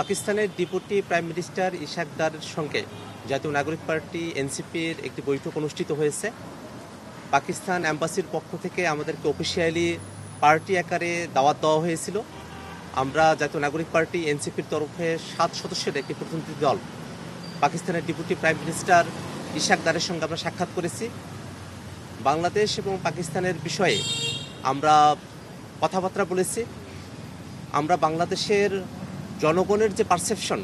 পাকিস্তানের deputy prime minister Ishaq দারের সঙ্গে জাতীয় নাগরিক পার্টি এনসিপির একটি বৈঠক অনুষ্ঠিত হয়েছে। পাকিস্তান অ্যাম্বাসির পক্ষ থেকে আমাদেরকে অফিসিয়ালি পার্টি আকারে দাওয়াত দেওয়া হয়েছিল। আমরা জাতীয় নাগরিক পার্টি এনসিপির তরফে 7 সদস্যের একটি প্রতিনিধি দল পাকিস্তানের ডেপুটি প্রাইম মিনিস্টার ইশাক দারের সঙ্গে আমরা সাক্ষাৎ করেছি। বাংলাদেশ এবং পাকিস্তানের বিষয়ে আমরা কথাবার্তা বলেছি। আমরা বাংলাদেশের জনগণের যে পারসেপশন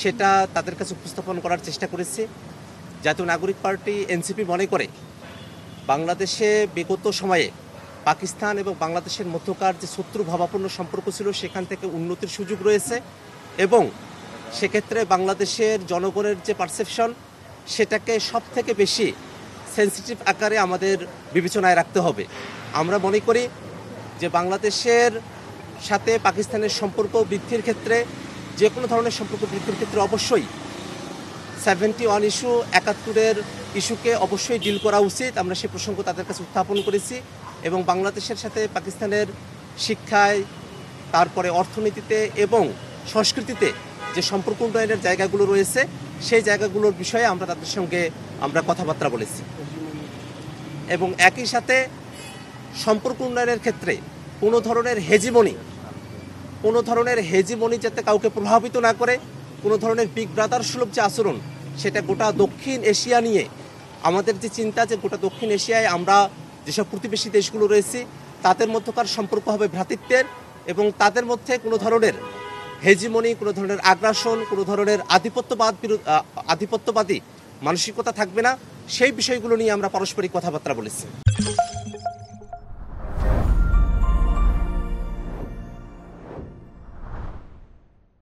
সেটা তাদের কাছে উপস্থাপন করার চেষ্টা করেছি। জাতীয় নাগরিক পার্টি এনসিপি মনে করে বাংলাদেশে বিগত সময়ে পাকিস্তান এবং বাংলাদেশের মধ্যকার যে শত্রুভাবাপন্ন সম্পর্ক ছিল সেখান থেকে উন্নতির সুযোগ রয়েছে এবং সেক্ষেত্রে বাংলাদেশের জনগণের যে পারসেপশন সেটাকে সব থেকে বেশি সেন্সিটিভ আকারে আমাদের বিবেচনায় রাখতে হবে। আমরা মনে করি যে বাংলাদেশের সাথে পাকিস্তানের সম্পর্ক বৃদ্ধির ক্ষেত্রে যে কোনো ধরনের সম্পর্ক বৃদ্ধির ক্ষেত্রে অবশ্যই 71 ইস্যু 71-এর ইস্যুকে অবশ্যই ডিল করা উচিত। আমরা সেই প্রসঙ্গ তাদের কাছে উত্থাপন করেছি এবং বাংলাদেশের সাথে পাকিস্তানের শিক্ষায়, তারপরে অর্থনীতিতে এবং সংস্কৃতিতে যে সম্পর্ক উন্নয়নের জায়গাগুলো রয়েছে সেই জায়গাগুলোর বিষয়ে আমরা তাদের সঙ্গে কথাবার্তা বলেছি এবং একই সাথে সম্পর্ক উন্নয়নের ক্ষেত্রে কোনো ধরনের হেজিমনি যাতে কাউকে প্রভাবিত না করে, কোনো ধরনের বিগ ব্রাদার সুলভ যে আচরণ সেটা গোটা দক্ষিণ এশিয়া নিয়ে আমাদের যে চিন্তা যে গোটা দক্ষিণ এশিয়ায় আমরা যেসব প্রতিবেশী দেশগুলো রয়েছি তাদের মধ্যকার সম্পর্ক হবে ভ্রাতৃত্বের এবং তাদের মধ্যে কোনো ধরনের হেজিমনি, কোনো ধরনের আগ্রাসন, কোনো ধরনের আধিপত্যবাদী মানসিকতা থাকবে না। সেই বিষয়গুলো নিয়ে আমরা পারস্পরিক কথাবার্তা বলেছি।